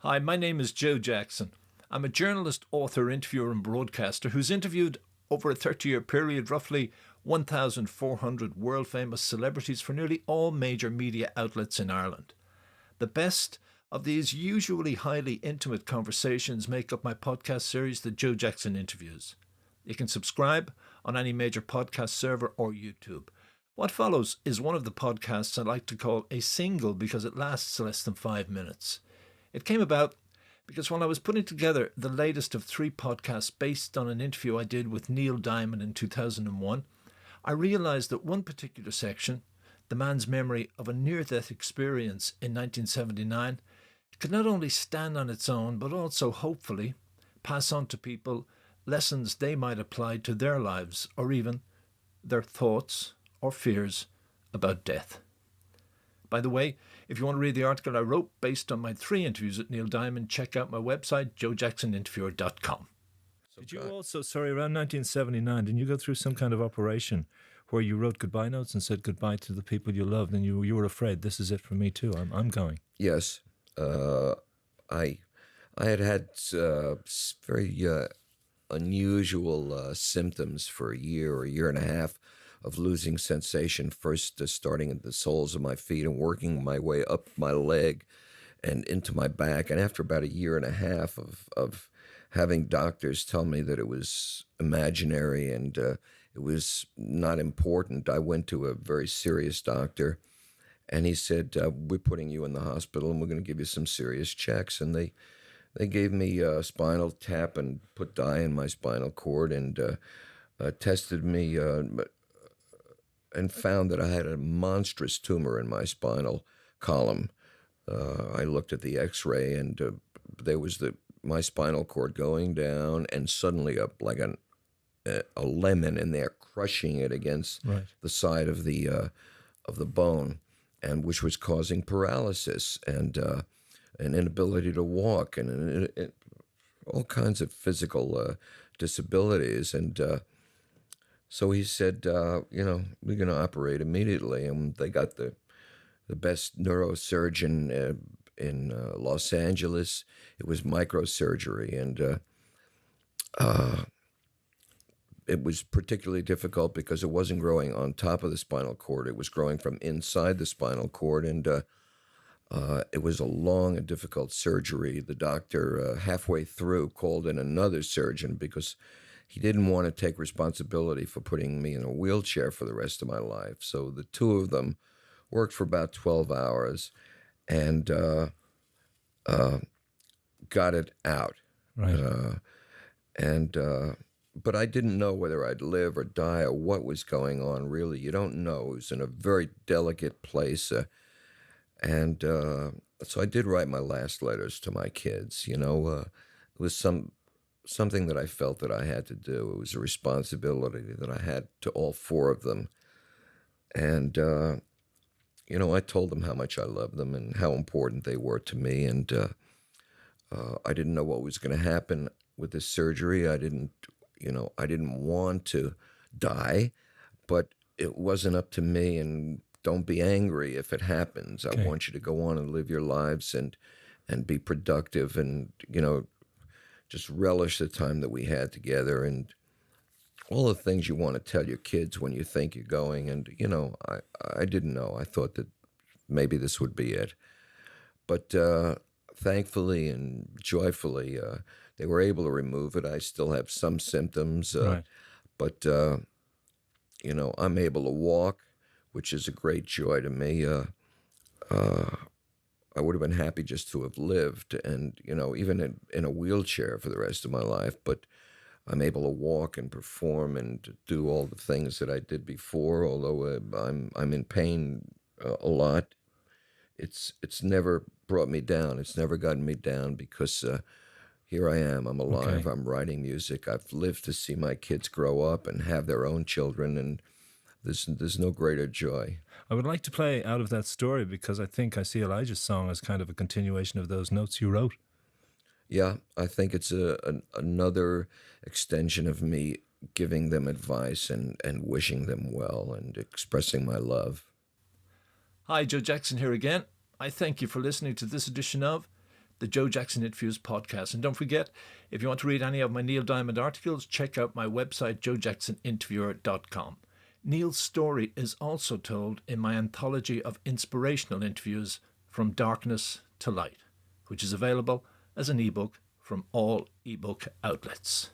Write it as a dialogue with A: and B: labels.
A: Hi, my name is Joe Jackson. I'm a journalist, author, interviewer, and broadcaster who's interviewed over a 30-year period roughly 1,400 world famous celebrities for nearly all major media outlets in Ireland. The best of these usually highly intimate conversations make up my podcast series, The Joe Jackson Interviews. You can subscribe on any major podcast server or YouTube. What follows is one of the podcasts I like to call a single because it lasts less than 5 minutes. It came about because when I was putting together the latest of 3 podcasts based on an interview I did with Neil Diamond in 2001, I realised that one particular section, the man's memory of a near-death experience in 1979, could not only stand on its own but also, hopefully, pass on to people lessons they might apply to their lives or even their thoughts or fears about death. By the way, if you want to read the article I wrote based on my 3 interviews with Neil Diamond, check out my website, joejacksoninterviewer.com. Did you also, around 1979, didn't you go through some kind of operation where you wrote goodbye notes and said goodbye to the people you loved, and you were afraid, this is it for me too, I'm going?
B: Yes. I had very unusual symptoms for a year and a half of losing sensation, first starting at the soles of my feet and working my way up my leg and into my back. And after about a year and a half of having doctors tell me that it was imaginary and it was not important, I went to a very serious doctor, and he said, we're putting you in the hospital and we're going to give you some serious checks. And they gave me a spinal tap and put dye in my spinal cord and tested me and found that I had a monstrous tumor in my spinal column. I looked at the X-ray, and there was my spinal cord going down, and suddenly like a lemon in there, crushing it against the side of the bone, and which was causing paralysis and an inability to walk and all kinds of physical disabilities. And so he said, we're going to operate immediately. And they got the best neurosurgeon in Los Angeles. It was microsurgery. And it was particularly difficult because it wasn't growing on top of the spinal cord. It was growing from inside the spinal cord. And it was a long and difficult surgery. The doctor, halfway through, called in another surgeon because he didn't want to take responsibility for putting me in a wheelchair for the rest of my life. So the two of them worked for about 12 hours and got it out.
A: Right.
B: But I didn't know whether I'd live or die or what was going on, really. You don't know. It was in a very delicate place. So I did write my last letters to my kids. It was something that I felt that I had to do. It was a responsibility that I had to all 4 of them. And, I told them how much I loved them and how important they were to me. And I didn't know what was going to happen with this surgery. I didn't want to die, but it wasn't up to me. And don't be angry if it happens. Okay. I want you to go on and live your lives and be productive and, just relish the time that we had together and all the things you want to tell your kids when you think you're going. And, I didn't know. I thought that maybe this would be it. But thankfully and joyfully, they were able to remove it. I still have some symptoms, but, I'm able to walk, which is a great joy to me. I would have been happy just to have lived and, even in a wheelchair for the rest of my life. But I'm able to walk and perform and do all the things that I did before, although I'm in pain a lot. It's never brought me down. It's never gotten me down because here I am. I'm alive. Okay. I'm writing music. I've lived to see my kids grow up and have their own children, and there's no greater joy.
A: I would like to play out of that story because I think I see Elijah's song as kind of a continuation of those notes you wrote.
B: Yeah, I think it's another extension of me giving them advice and wishing them well and expressing my love.
A: Hi, Joe Jackson here again. I thank you for listening to this edition of the Joe Jackson Interviews podcast. And don't forget, if you want to read any of my Neil Diamond articles, check out my website, joejacksoninterviewer.com. Neil's story is also told in my anthology of inspirational interviews, From Darkness to Light, which is available as an ebook from all ebook outlets.